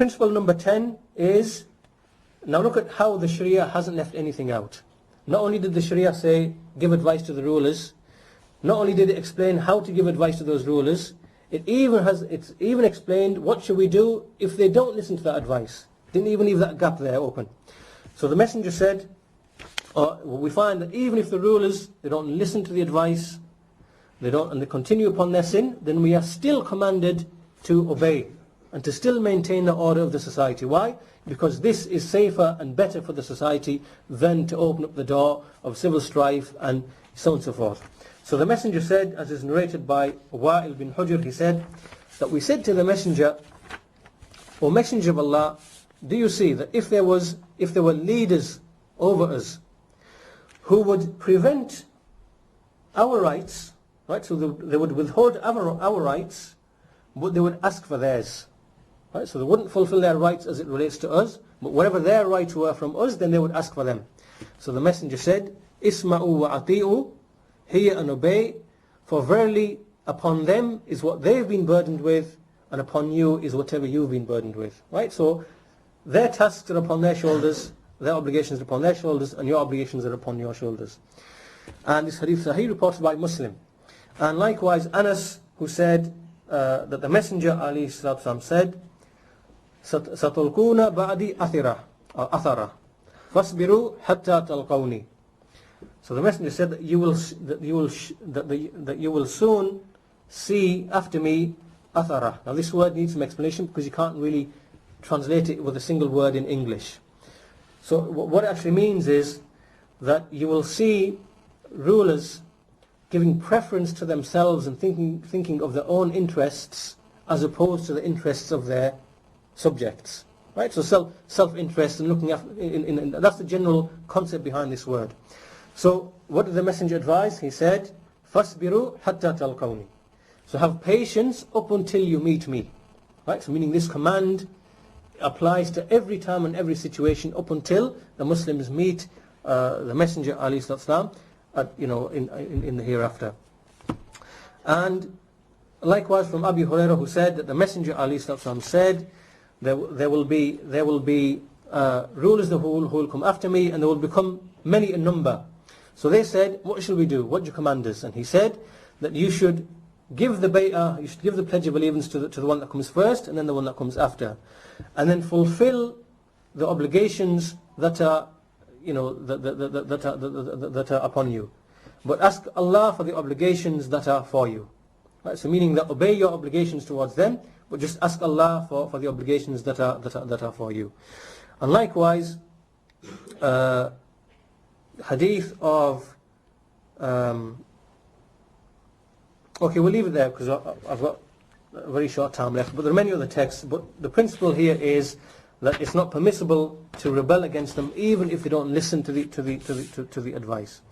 Principle number 10 is, now look at how the Sharia hasn't left anything out. Not only did the Sharia say, give advice to the rulers, not only did it explain how to give advice to those rulers, it's even explained what should we do if they don't listen to that advice. Didn't even leave that gap there open. So the Messenger said, we find that even if the rulers, they don't listen to the advice, and they continue upon their sin, then we are still commanded to obey and to still maintain the order of the society. Why? Because this is safer and better for the society than to open up the door of civil strife and so on and so forth. So the Messenger said, as is narrated by Wa'il bin Hujr, he said that we said to the Messenger, O Messenger of Allah, do you see that if there were leaders over us who would prevent our rights, right? So they would withhold our rights, but they would ask for theirs. Right? So they wouldn't fulfill their rights as it relates to us, but whatever their rights were from us, then they would ask for them. So the Messenger said, Isma'u wa ati'u, hear and obey, for verily upon them is what they've been burdened with, and upon you is whatever you've been burdened with. Right? So their tasks are upon their shoulders, their obligations are upon their shoulders, and your obligations are upon your shoulders. And this hadith Sahih reported by Muslim. And likewise Anas, who said that the Messenger ﷺ said, Satulkuna ba'di athara, fasbiru hatta talqawni. So the Messenger said that you will soon see after me athara. Now this word needs some explanation because you can't really translate it with a single word in English. So what it actually means is that you will see rulers giving preference to themselves and thinking of their own interests as opposed to the interests of their subjects. Right? So self-interest and looking after, that's the general concept behind this word. So what did the Messenger advise? He said, "Fasbiru hatta talqawni." So have patience up until you meet me. Right? So meaning this command applies to every time and every situation up until the Muslims meet the Messenger ﷺ in the hereafter. And likewise from Abu Hurairah, who said that the Messenger ﷺ said, there will be rulers who will come after me, and there will become many in number. So they said, what shall we do? What do you command us? And he said that you should give the bay'ah, you should give the pledge of allegiance to the one that comes first, and then the one that comes after, and then fulfill the obligations that are that are upon you, but ask Allah for the obligations that are for you. Right? So meaning that obey your obligations towards them, but just ask Allah for the obligations that are for you. And likewise, hadith of okay, we'll leave it there because I've got a very short time left, but there are many other texts. But the principle here is that it's not permissible to rebel against them even if they don't listen to the advice.